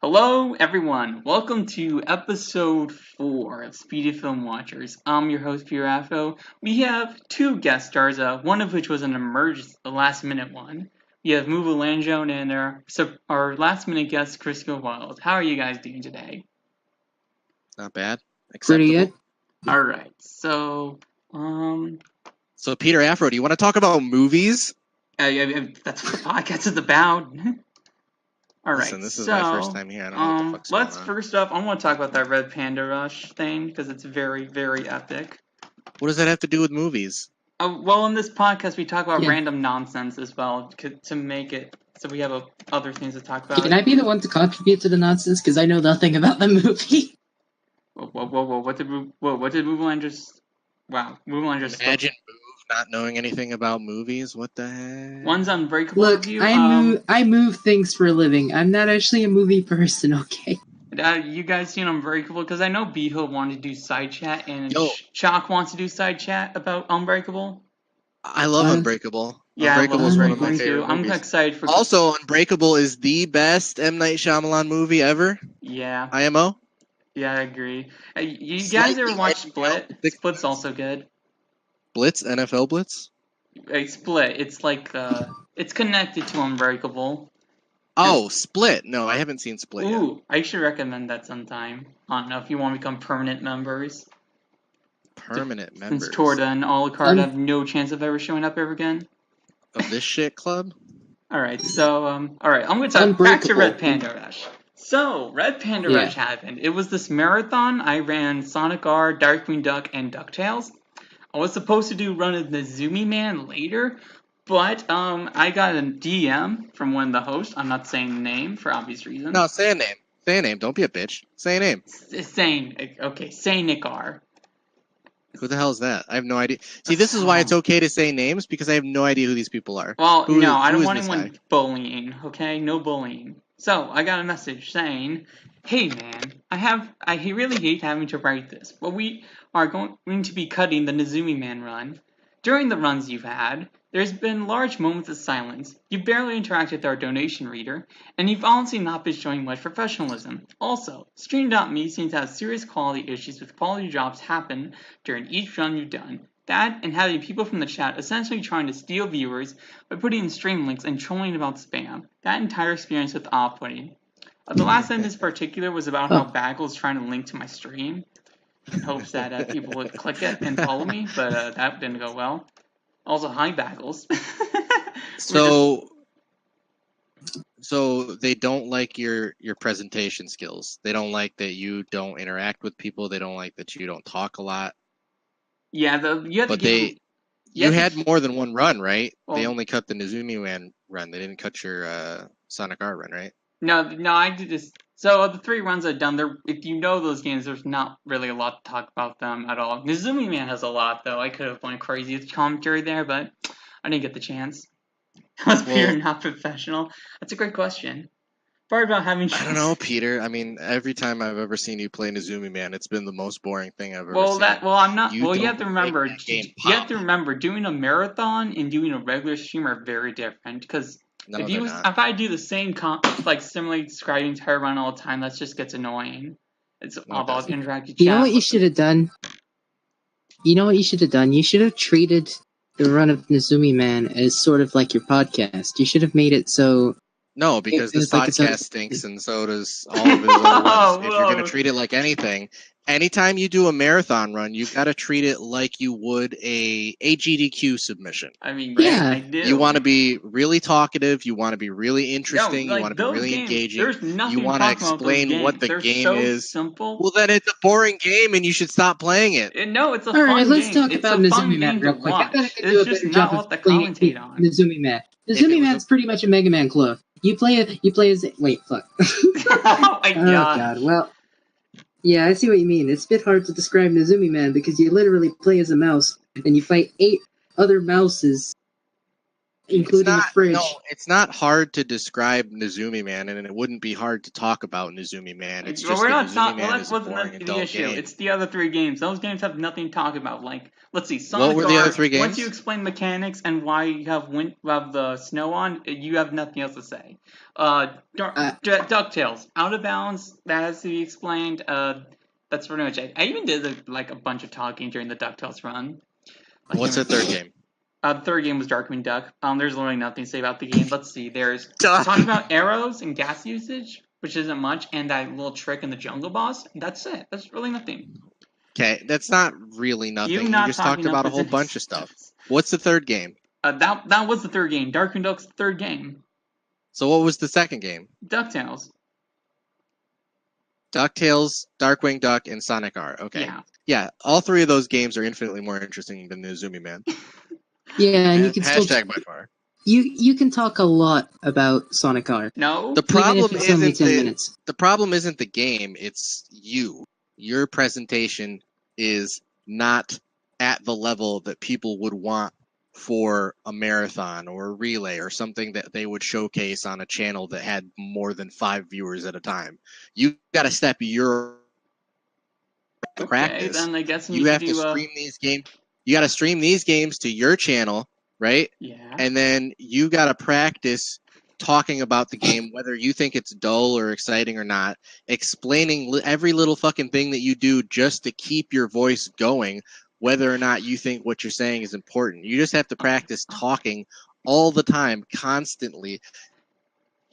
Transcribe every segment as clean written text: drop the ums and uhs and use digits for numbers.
Hello, everyone. Welcome to episode 4 of Speedy Film Watchers. I'm your host, Peter Affo. We have two guest stars, one of which was an last-minute one. We have Muvu Lanjone and our last-minute guest, Criscowild. How are you guys doing today? Not bad. Pretty good. All right. So Peter Affo, do you want to talk about movies? that's what the podcast is about. All right. Listen, this is my first time here. I don't know what the fuck's going on. First off, I want to talk about that Red Panda Rush thing because it's very, very epic. What does that have to do with movies? Well, in this podcast, we talk about random nonsense as well to make it so we have other things to talk about. Can I be the one to contribute to the nonsense? Because I know nothing about the movie. Whoa! What did Muvulan just? Wow, Muvulan just. Imagine Move not knowing anything about movies. What the heck? One's Unbreakable. Look, review. I move things for a living. I'm not actually a movie person, okay? You guys seen Unbreakable? Because I know Beho wanted to do side chat, and Chalk wants to do side chat about Unbreakable. I love Unbreakable. Yeah, Unbreakable is one of my favorite movies. I'm excited for. Also, Unbreakable is the best M. Night Shyamalan movie ever. Yeah. IMO. Yeah, I agree. You guys ever watch Split? Split's also good. Blitz? NFL Blitz? Split. It's like it's connected to Unbreakable. Oh, Split. No, I haven't seen Split yet. Ooh, I should recommend that sometime. I don't know if you want to become permanent members. Permanent members? Since Torda and Alucard have no chance of ever showing up ever again. Of this shit club? Alright, so, I'm going to talk back to Red Panda Rush. So, Red Panda Rush happened. It was this marathon. I ran Sonic R, Darkwing Duck, and DuckTales. I was supposed to run a Nezumi Man later, but I got a DM from one of the hosts. I'm not saying the name for obvious reasons. No, say a name. Say a name. Don't be a bitch. Say a name. Say Nick R. Who the hell is that? I have no idea. See, this is why it's okay to say names, because I have no idea who these people are. Well, no, I don't want anyone bullying, okay? No bullying. So, I got a message saying, hey man, I really hate having to write this, but we are going to be cutting the Nezumi Man run. During the runs you've had, there's been large moments of silence. You barely interact with our donation reader, and you've honestly not been showing much professionalism. Also, Stream.me seems to have serious quality issues with quality drops happen during each run you've done. That, and having people from the chat essentially trying to steal viewers by putting in stream links and trolling about spam. That entire experience was off-putting. The last sentence in particular was about how Bagel is trying to link to my stream in hopes that people would click it and follow me, but that didn't go well. Also, hi, Bagels. So they don't like your presentation skills. They don't like that you don't interact with people. They don't like that you don't talk a lot. Yeah, you had more than one run, right? Well, they only cut the Nezumi Man run. They didn't cut your Sonic R run, right? No, I did this. So the 3 runs I've done, if you know those games, there's not really a lot to talk about them at all. Nezumi Man has a lot, though. I could have went crazy with commentary there, but I didn't get the chance. Was Peter not professional? That's a great question. Part about having. I don't know, Peter. I mean, every time I've ever seen you play Nezumi Man, it's been the most boring thing I've ever seen. I'm not. You have to remember. You have to remember, doing a marathon and doing a regular stream are very different. Because if I do the same similarly describing entire run all the time, that just gets annoying. It's all about interactive chat. You know what you should have done? You should have treated the run of Nezumi Man as sort of like your podcast. You should have made it so. No, because this podcast stinks, and so does all of his other ones. If you're going to treat it like anything, anytime you do a marathon run, you've got to treat it like you would a GDQ submission. I mean, yeah. I do. You want to be really talkative. You want to be really interesting. You want to be really engaging. You want to explain what the game is. Simple. Well, then it's a boring game, and you should stop playing it. No, it's a fun game. All right, let's talk about Nezumi Man real quick. It's just not what the commentate on. Nezumi Man. Nezumi Man's pretty much a Mega Man clone. You play as... Wait, fuck. Oh my god. Oh god, well... Yeah, I see what you mean. It's a bit hard to describe Nezumi Man because you literally play as a mouse, and you fight 8 other mouses including the fridge. No, it's not hard to describe Nezumi Man, and it wouldn't be hard to talk about Nezumi Man. It's just that Nezumi Man is a boring adult game. It's the other three games. Those games have nothing to talk about. Like, let's see, Sonic what were the other three games? Once you explain mechanics and why you have the snow on, you have nothing else to say. DuckTales, Out of Bounds, that has to be explained. That's pretty much it. I even did a bunch of talking during the DuckTales run. What's the third game? The third game was Darkwing Duck. There's literally nothing to say about the game. Let's see. There's talking about arrows and gas usage, which isn't much, and that little trick in the jungle boss. That's it. That's really nothing. Okay, that's not really nothing. You just talked about a whole bunch of stuff. What's the third game? That was the third game. Darkwing Duck's the third game. So what was the second game? DuckTales. DuckTales, Darkwing Duck, and Sonic R. Okay. Yeah, all three of those games are infinitely more interesting than Nezumi Man. Yeah, and you can hashtag by far. You can talk a lot about Sonic R. No, the problem isn't the game. It's you. Your presentation is not at the level that people would want for a marathon or a relay or something that they would showcase on a channel that had more than 5 viewers at a time. You got to step your practice. Then I guess you have to stream these games. You got to stream these games to your channel, right? Yeah. And then you got to practice talking about the game, whether you think it's dull or exciting or not, explaining every little fucking thing that you do just to keep your voice going, whether or not you think what you're saying is important. You just have to practice talking all the time, constantly,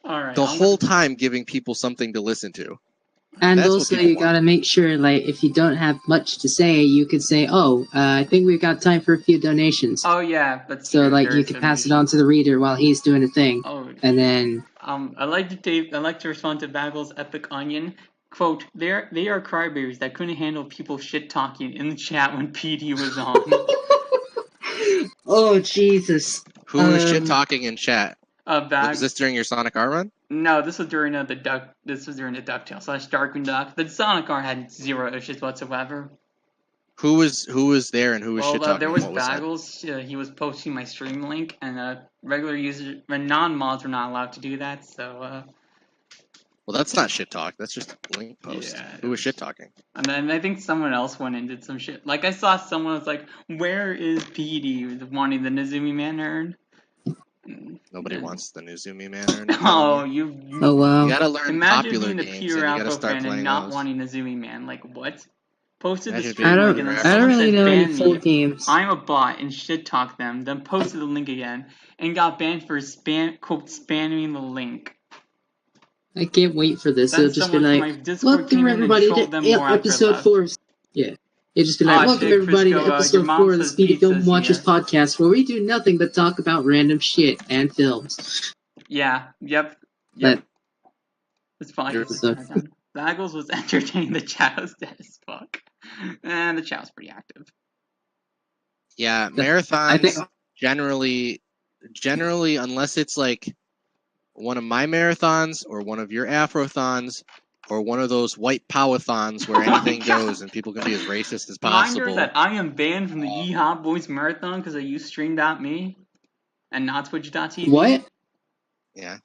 the whole time, giving people something to listen to. And also, you gotta make sure, like, if you don't have much to say, you could say, I think we've got time for a few donations. Oh, yeah. So, like, you could pass it on to the reader while he's doing a thing. Oh. And then... I like to respond to Bagel's Epic Onion. Quote, they are crybabies that couldn't handle people shit-talking in the chat when PD was on. Oh, Jesus. Who was shit-talking in chat? Was this during your Sonic R run? No, this was during the DuckTales / Darkwing Duck. The Sonic R had zero issues whatsoever. Who was there and who was shit talking? There was Bagels. He was posting my stream link, and regular users, non-mods, were not allowed to do that. So. Well, that's not shit talk. That's just a link post. Yeah, who was shit talking? And then I think someone else went and did some shit. Like I saw someone was like, "Where is PD wanting the Nezumi Man urn?" Nobody wants the Nezumi Man. Oh, Oh, wow. You gotta learn popular games, and you gotta start fan playing and not those. wanting Nezumi Man. Like, what? Posted the I don't really know any full games. I'm a bot and shit talk them, then posted the link again, and got banned for spamming the link. I can't wait for this. It'll just be like, welcome everybody to episode 4. Yeah. It'll just be like, welcome everybody to episode 4 of the Speedy Film Watchers podcast, where we do nothing but talk about random shit and films. Yeah, yep. But, it's fine. Bagels was entertaining, the chat was dead as fuck. And the chat was pretty active. Yeah, marathons generally, unless it's like one of my marathons or one of your Afrothons or one of those white powathons where anything goes and people can be as racist as possible. Reminder that I am banned from the Yeehaw Boys Marathon because I use Stream.me and not Twitch.tv. What? Yeah.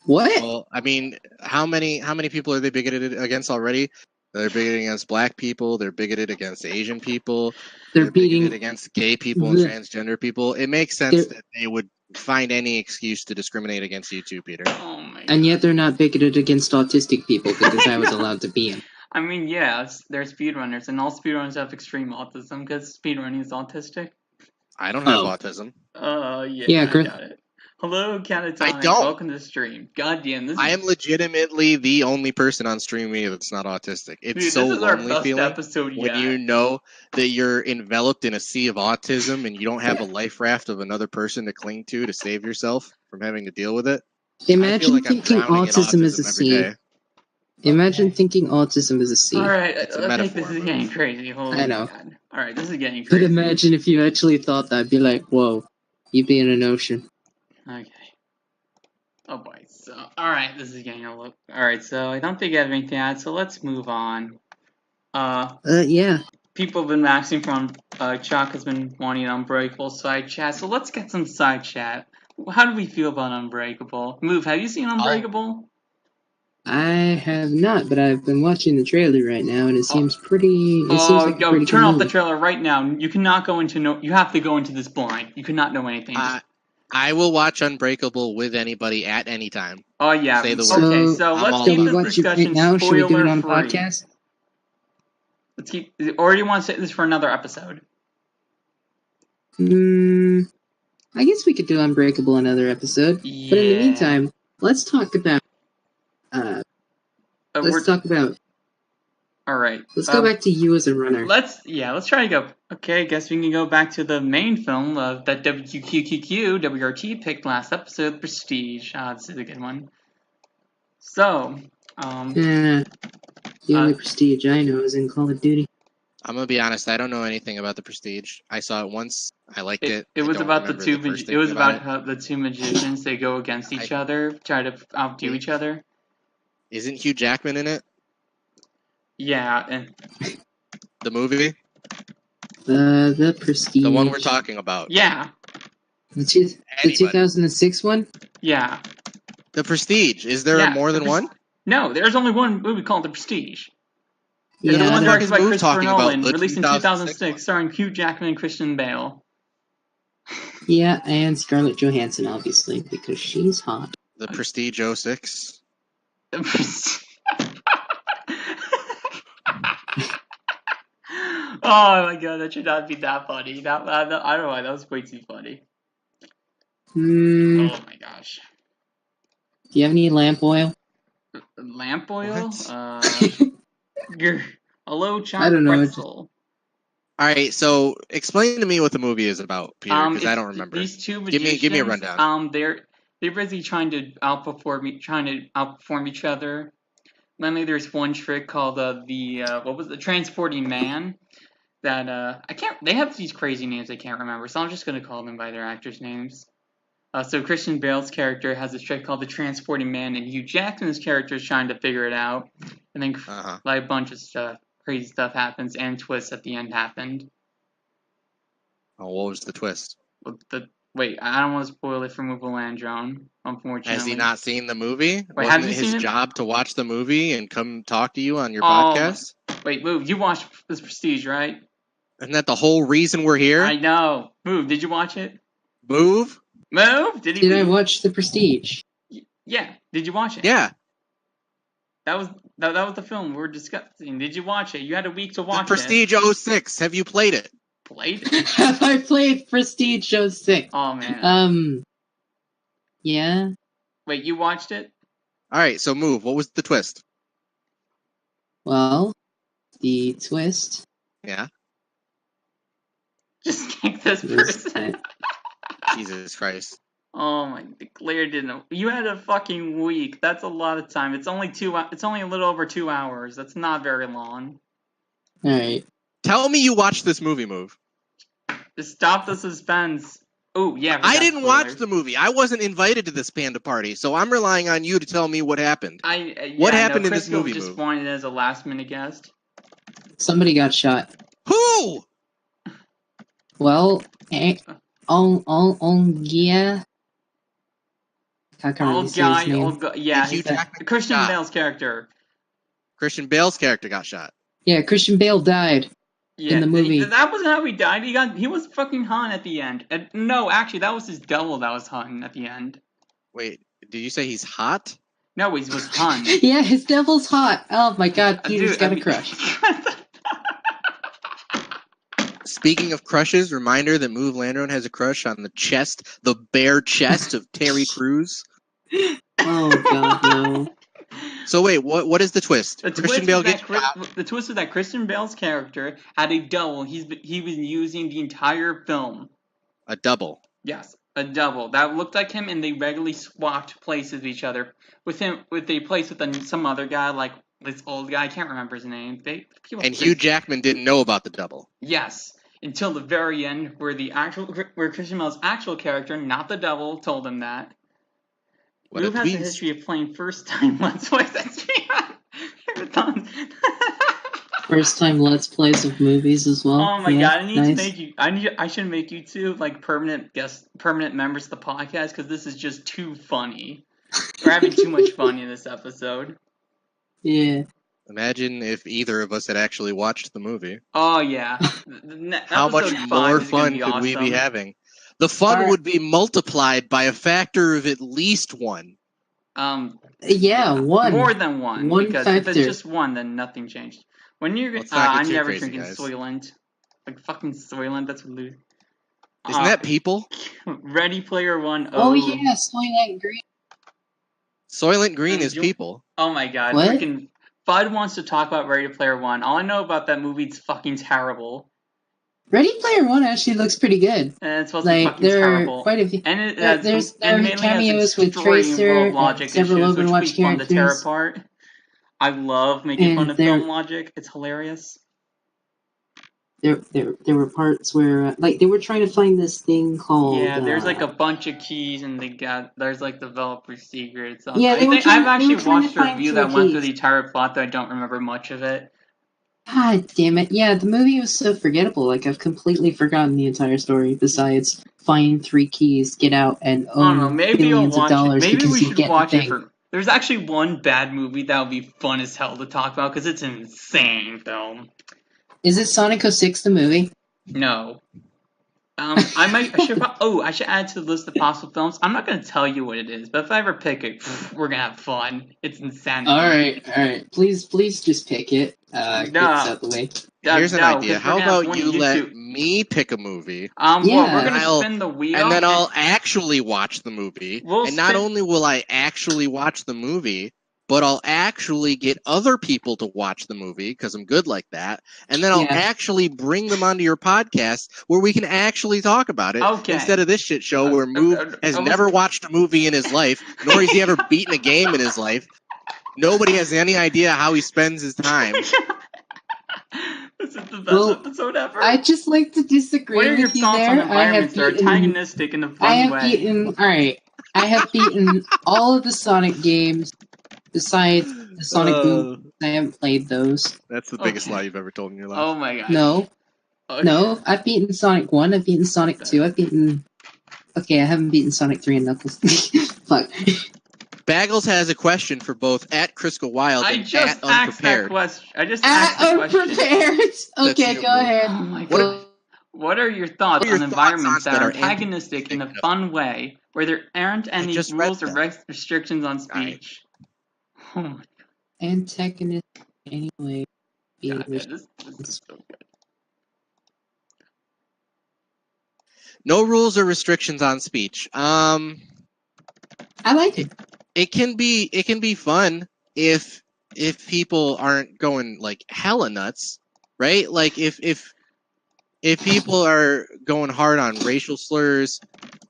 What? Well, I mean, how many people are they bigoted against already? They're bigoted against black people. They're bigoted against Asian people. They're bigoted against gay people and transgender people. It makes sense that they would find any excuse to discriminate against you too, Peter. Oh my God. And yet they're not bigoted against autistic people because I was allowed to be in. I mean, yeah, they're speedrunners, and all speedrunners have extreme autism because speedrunning is autistic. I don't have autism. Yeah, I got it. Hello, Catatonic. I don't. Welcome to the stream. Goddamn, I am legitimately the only person on stream media that's not autistic. It's so lonely feeling when you know that you're enveloped in a sea of autism and you don't have a life raft of another person to cling to save yourself from having to deal with it. Imagine thinking autism is a sea. Imagine thinking autism is a sea. Alright, I think this is getting crazy. Holy I know. God. Alright, this is getting crazy. But imagine if you actually thought that. Be like, whoa, you'd be in an ocean. Okay. Oh boy. So, alright, this is getting a look. Alright, so I don't think I have anything to add, so let's move on. Yeah. People have been asking from, Chuck has been wanting an Unbreakable side chat, so let's get some side chat. how do we feel about Unbreakable? Move, have you seen Unbreakable? I have not, but I've been watching the trailer right now, and it seems pretty. It seems like a pretty turn cool off movie. the trailer right now. You cannot go into You have to go into this blind. You cannot know anything. I will watch Unbreakable with anybody at any time. Oh yeah. Say the word. Okay, so let's keep this discussion spoiler-free. Should we do it on a podcast? Let's keep. Or do you want to say this for another episode? I guess we could do Unbreakable another episode. Yeah. But in the meantime, let's talk about. Let's talk about. All right. Let's go back to you as a runner. Let's try to go. Okay, I guess we can go back to the main film that WRT picked last episode, Prestige. This is a good one. So, the only Prestige I know is in Call of Duty. I'm gonna be honest. I don't know anything about the Prestige. I saw it once. I liked it. It was about the two. It was about how the two magicians they go against each other, try to outdo each other. Isn't Hugh Jackman in it? Yeah, and the movie. The Prestige. The one we're talking about. Yeah. The 2006 one. Yeah. The Prestige. Is there more than one? No, there's only one movie called The Prestige. Yeah, the one directed by Christopher Nolan, released in 2006, starring Hugh Jackman and Christian Bale. Yeah, and Scarlett Johansson, obviously, because she's hot. The Prestige 06. The Prestige. Oh my god, that should not be that funny. I don't know why, that was way too funny. Oh my gosh. Do you have any lamp oil? Lamp oil? Hello, John. I don't know. Pretzel. Alright, so explain to me what the movie is about, Peter, because I don't remember. These two magicians, give me a rundown. They're busy trying to outperform each other. Mainly, there's one trick called the transporting man. That I can't. They have these crazy names I can't remember, so I'm just gonna call them by their actors' names. So Christian Bale's character has this trick called the transporting man, and Hugh Jackman's character is trying to figure it out. And then like a bunch of crazy stuff happens, and twists at the end happened. Oh, what was the twist? Wait, I don't want to spoil it for Mubalandron, unfortunately. Has he not seen the movie? Wait, Wasn't it his job to watch the movie and come talk to you on your podcast? Wait, Move, you watched this Prestige, right? Isn't that the whole reason we're here? I know. Move, did you watch it? Move? Did I watch the Prestige? Yeah. Did you watch it? Yeah. That was the film we were discussing. Did you watch it? You had a week to watch it. The Prestige 06. Have you played it? Played it? Have I played Prestige 06? Oh man. Yeah. Wait, you watched it? Alright, so Move. What was the twist? Well, the twist. Yeah. Just kick this person. Jesus Christ. Oh my! Claire didn't. You had a fucking week. That's a lot of time. It's only a little over 2 hours. That's not very long. All right. Tell me you watched this movie, Move. Just stop the suspense. Oh yeah. I didn't watch the movie. I wasn't invited to this panda party, so I'm relying on you to tell me what happened. What happened in this movie? Just wanted as a last-minute guest. Somebody got shot. Who? Well, yeah. Christian Bale's character. Christian Bale's character got shot. Yeah, Christian Bale died in the movie. That wasn't how he died. He was fucking hung at the end. No, actually, that was his devil that was hung at the end. Wait, did you say he's hot? No, he was hung. Yeah, his devil's hot. Oh my god, Peter's got a crush. Speaking of crushes, reminder that Move Landron has a crush on the bare chest of Terry Crews. Oh god, no. So wait, what is the twist? The twist is that Christian Bale's character had a double. He was using the entire film. A double. Yes, a double that looked like him, and they regularly swapped places with each other. They placed with some other guy, like this old guy. I can't remember his name. Hugh Jackman didn't know about the double. Yes. Until the very end, where Christian Bale's actual character, not the double, told him that. Move has a history of playing first-time Let's Plays. First time Let's Plays of movies as well. Oh my god! I need to make you. I should make you two like permanent members of the podcast because this is just too funny. We're having too much fun in this episode. Yeah. Imagine if either of us had actually watched the movie. Oh yeah. How much more fun could we be having? The fun would be multiplied by a factor of at least one. Yeah, one. More than one. One because factor. If it's just one, then nothing changed. When you're, I'm never drinking Soylent. Like fucking Soylent. That's what lose. Isn't that people? Ready Player One. Oh yeah, Soylent Green. Soylent Green is people. Oh my god. What? Freaking Bud wants to talk about Ready Player One. All I know about that movie is fucking terrible. Ready Player One actually looks pretty good. And it's supposed to be fucking terrible. Quite a few. And it has, there's cameos with Tracer and several Overwatch characters. To tear apart. I love making fun of film logic. It's hilarious. There were parts where they were trying to find this thing called. Yeah, there's like a bunch of keys and there's like developer secrets. Yeah, I've actually watched a review that went through the entire plot, though I don't remember much of it. God damn it! Yeah, the movie was so forgettable. Like I've completely forgotten the entire story. Besides, find 3 keys, get out, and own billions of dollars because you get the thing. There's actually one bad movie that would be fun as hell to talk about because it's an insane film. Is it Sonic 06 the movie? No. I should add to the list of possible films. I'm not going to tell you what it is, but if I ever pick it, we're going to have fun. It's insanity. All right. Please just pick it. Get this out the way. Here's an idea. How about you let me pick a movie? We're going to spin the wheel. And then I'll actually watch the movie. Not only will I actually watch the movie, but I'll actually get other people to watch the movie because I'm good like that. And then I'll actually bring them onto your podcast where we can actually talk about it instead of this shit show where Moove has never watched a movie in his life, nor has he ever beaten a game in his life. Nobody has any idea how he spends his time. This is the best episode ever. I just like to disagree with you there. I have beaten, antagonistic in a fun way. I have beaten all of the Sonic games. Besides the Sonic Boom, I haven't played those. That's the biggest lie you've ever told in your life. Oh my god. No. No, I've beaten Sonic 1, I've beaten Sonic 2, I've beaten... Okay, I haven't beaten Sonic 3 and Knuckles. Fuck. Baggles has a question for both at Criscowild and at Unprepared. I just asked that question. Unprepared? Okay, go ahead. Oh my god. What are your thoughts on environments that are antagonistic in a fun way, where there aren't any rules or restrictions on speech? Oh my god. Antagonist anyway. God, this is so good. No rules or restrictions on speech. I like it. It can be fun if people aren't going like hella nuts, right? Like if people are going hard on racial slurs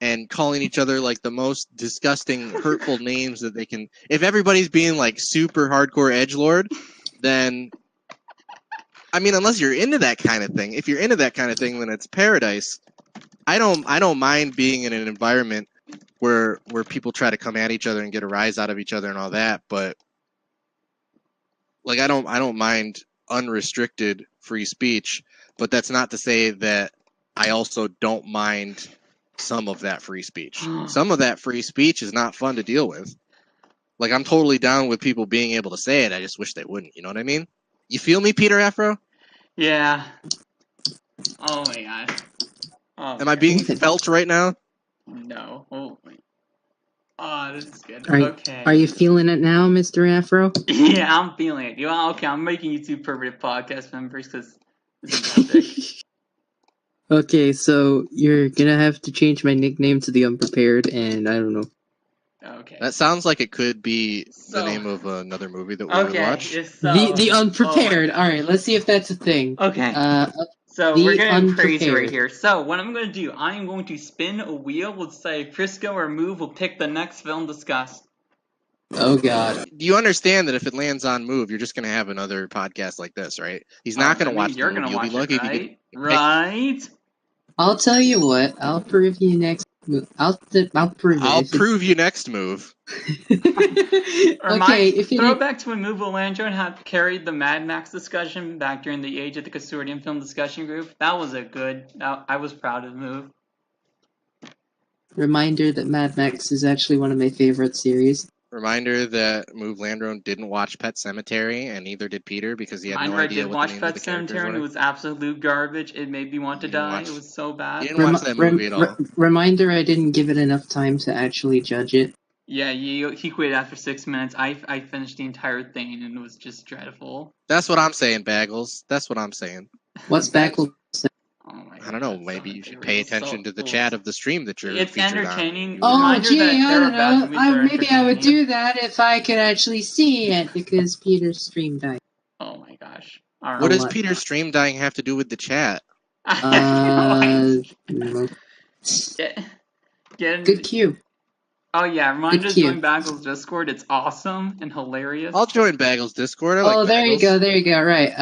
and calling each other like the most disgusting, hurtful names that they can. If everybody's being like super hardcore edgelord, then I mean, unless you're into that kind of thing. If you're into that kind of thing, then it's paradise. I don't mind being in an environment where people try to come at each other and get a rise out of each other and all that, but like I don't mind unrestricted free speech, but that's not to say that I also don't mind some of that free speech. Some of that free speech is not fun to deal with. Like, I'm totally down with people being able to say it. I just wish they wouldn't. You know what I mean? You feel me, Peter Afro? Yeah. Oh my god. Oh, am I being felt right now? No. Oh my. Oh, this is good. Okay. Are you feeling it now, Mr. Afro? Yeah, I'm feeling it. Okay, I'm making you 2 permanent podcast members because this is epic. Okay, so you're gonna have to change my nickname to the Unprepared, and I don't know. Okay. That sounds like it could be the name of another movie that we would watch. The Unprepared. All right, let's see if that's a thing. Okay. So we're getting crazy right here. So what I'm going to do, I am going to spin a wheel. Let's say Crisco or Move will pick the next film discussed. Oh god. Do you understand that if it lands on Move, you're just going to have another podcast like this, right? He's not going to watch the movie. You'll be lucky if you get right? I'll tell you what. I'll prove you next I'll prove it. I'll prove you next move. Okay, if you throw back to when Landron had carried the Mad Max discussion back during the Age of the Consortium film discussion group. That was a good. I was proud of the move. Reminder that Mad Max is actually one of my favorite series. Reminder that Move Landron didn't watch Pet Sematary, and neither did Peter because he had no idea what the names of the characters were. And it was absolute garbage. It made me want to die. It was so bad. You didn't watch that movie at all. Reminder, I didn't give it enough time to actually judge it. Yeah, he quit after 6 minutes. I finished the entire thing, and it was just dreadful. That's what I'm saying, Baggles. That's what I'm saying. What's Baggles? Oh I don't know. Maybe you should pay attention to the chat of the stream that you're It's entertaining. Oh, gee, I don't know. Maybe I would do that if I could actually see it because Peter's stream died. Oh my gosh! All right. What does Peter's stream dying have to do with the chat? Good cue. Oh yeah, reminder to join Baggles Discord. It's awesome and hilarious. I'll join Baggles Discord. I like there Baggles. you go. Right.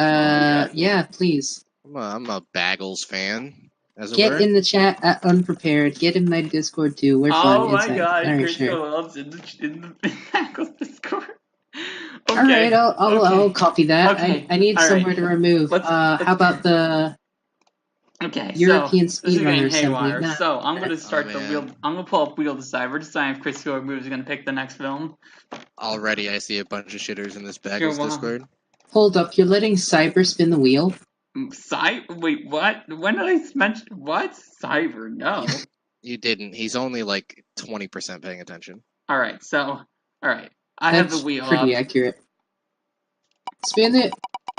Yeah, please. I'm a Baggles fan. Get in the chat at Unprepared. Get in my Discord too. We're fun. Oh my god, Criscowild in the Baggles Discord. Okay. Alright, I'll copy that. Okay. I need somewhere to remove. How about the European Speedrunner Assembly? So I'm gonna start the wheel. I'm gonna pull up Wheel Decide. We're deciding if Criscowild Moves is gonna pick the next film. Already, I see a bunch of shitters in this Baggles Discord. Hold up, you're letting Cyber spin the wheel? Wait, what? When did I mention what? Cyber? No. You didn't. He's only like 20% paying attention. Alright, I have the wheel pretty accurate. Spin it.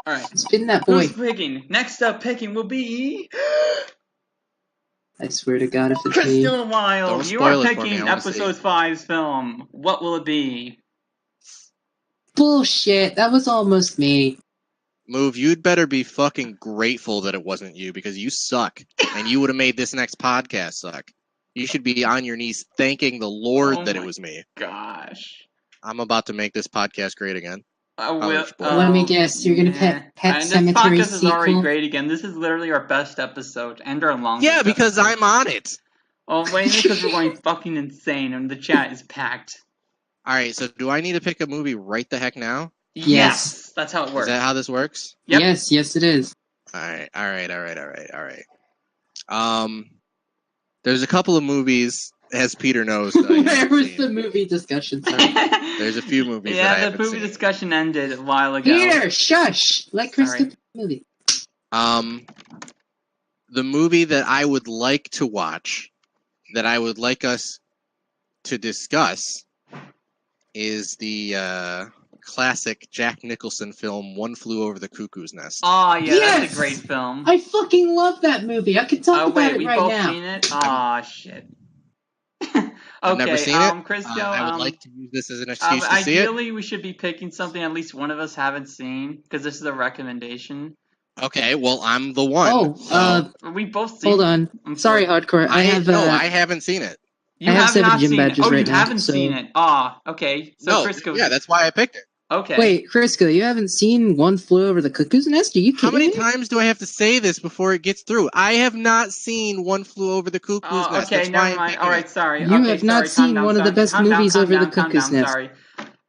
Alright. Spin that boy. Who's picking? Next up picking will be... I swear to God if it's me. Criscowild, you are picking episode 5's film. What will it be? Bullshit, that was almost me. Move, you'd better be fucking grateful that it wasn't you, because you suck, and you would have made this next podcast suck. You should be on your knees thanking the Lord that it was me. Gosh. I'm about to make this podcast great again. Let me guess, you're gonna Pet Cemetery this podcast is already great again. This is literally our best episode, and our longest Yeah, because episode. I'm on it. Oh, wait, because we're going fucking insane, and the chat is packed. Alright, so do I need to pick a movie right the heck now? Yes, that's how it works. Is that how this works? Yep. Yes, it is. Alright. There's a couple of movies, as Peter knows. Where was the movie discussion? Sorry. There's a few movies. Yeah, the movie discussion ended a while ago. Peter, shush! Let Chris get the movie. The movie that I would like to watch, that I would like us to discuss, is the classic Jack Nicholson film, One Flew Over the Cuckoo's Nest. Oh, yeah, that's a great film. I fucking love that movie. I could talk about it right now. Wait, we both seen it? Aw, shit. Okay, I've never seen it. Crisco, I would like to use this as an excuse to see it. Ideally, we should be picking something at least one of us haven't seen, because this is a recommendation. Okay, well, I'm the one. We both seen it. Hold on. Sorry, Hardcore. I haven't seen it. I have 7 gym badges right now. Oh, you haven't seen it. Okay. So Crisco... Yeah, that's why I picked it. Okay. Wait, Crisco, you haven't seen One Flew Over the Cuckoo's Nest? Are you kidding me? How many me? times do I have to say this before it gets through? I have not seen One Flew Over the Cuckoo's Nest. Okay, never mind. All right, sorry. You have not seen one of the best movies over the Cuckoo's Nest. Sorry.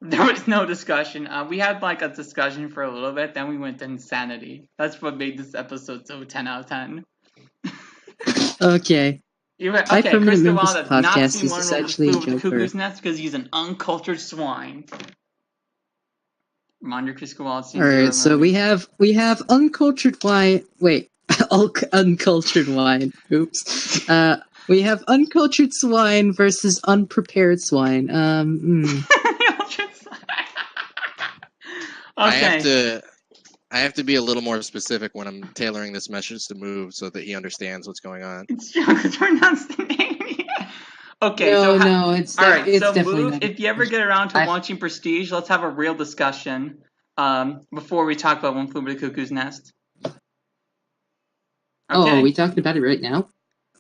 There was no discussion. We had like a discussion for a little bit, then we went to insanity. That's what made this episode so 10 out of 10. Okay. Criscowild has not seen One Flew Over the Cuckoo's Nest because he's an uncultured swine. Reminder, Criscowild. Alright, so we have uncultured wine. Wait, uncultured wine. Oops. We have uncultured swine versus unprepared swine. Okay. I have to be a little more specific when I'm tailoring this message to Move so that he understands what's going on. It's because we're not the name. Okay, it's definitely Move, if you ever get around to watching Prestige, let's have a real discussion before we talk about One Flew Over the Cuckoo's Nest. Okay. Oh, are we talking about it right now?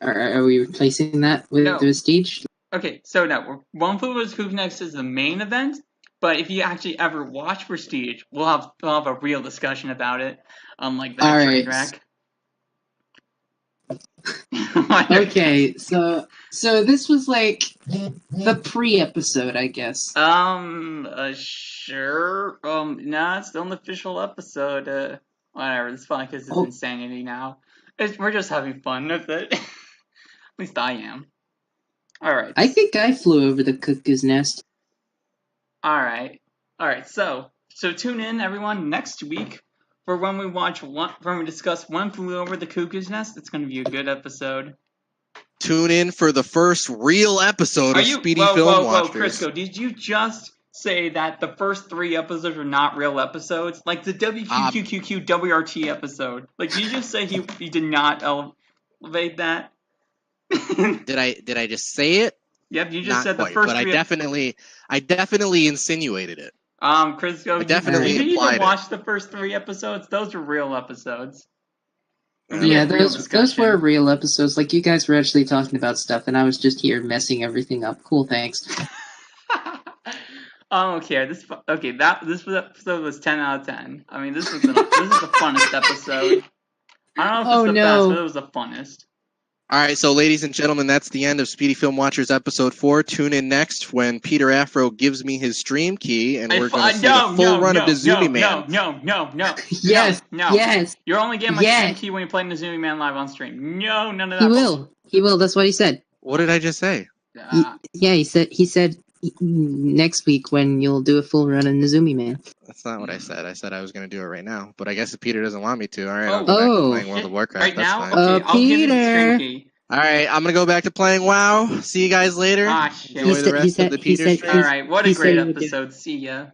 Are we replacing that with Prestige? Okay, so no, One Flew Over the Cuckoo's Nest is the main event, but if you actually ever watch Prestige, we'll have a real discussion about it, like that train wreck. Okay, so this was like the pre-episode, I guess. Sure. Nah, it's still an official episode. Whatever. This podcast is insanity now. We're just having fun with it. At least I am. All right. I think I flew over the cuckoo's nest. All right. So tune in, everyone, next week for when we discuss One Flew Over the Cuckoo's Nest. It's going to be a good episode. Tune in for the first real episode of Speedy Film Watchers. Crisco, did you just say that the first 3 episodes are not real episodes? Like the WQQQQ WRT episode. Like, did you just say he did not elevate that? Did I just say it? Yep, you just not said quite, the first. But I definitely insinuated it. Crisco, did you even watch the first 3 episodes? Those are real episodes. Yeah, those were real episodes. Like, you guys were actually talking about stuff, and I was just here messing everything up. Cool, thanks. Okay, this episode was 10 out of 10. I mean, this is the funnest episode. I don't know if it's the best, but it was the funnest. All right, so ladies and gentlemen, that's the end of Speedy Film Watchers episode 4. Tune in next when Peter Afro gives me his stream key, and we're going to see the full run of Nezumi Man. No. Yes. Yes. You're only getting my stream key when you play Nezumi Man live on stream. No, none of that. He will. That's what he said. What did I just say? He said next week when you'll do a full run of Nezumi Man. That's not what I said. I said I was going to do it right now, but I guess if Peter doesn't want me to, all right, I'll go back to playing World of Warcraft. Right now? Fine. Okay, I'll give you the stream key. All right, I'm going to go back to playing WoW. See you guys later. Ah, shit. Enjoy the rest of the Peter stream. All right, what a great episode. See ya.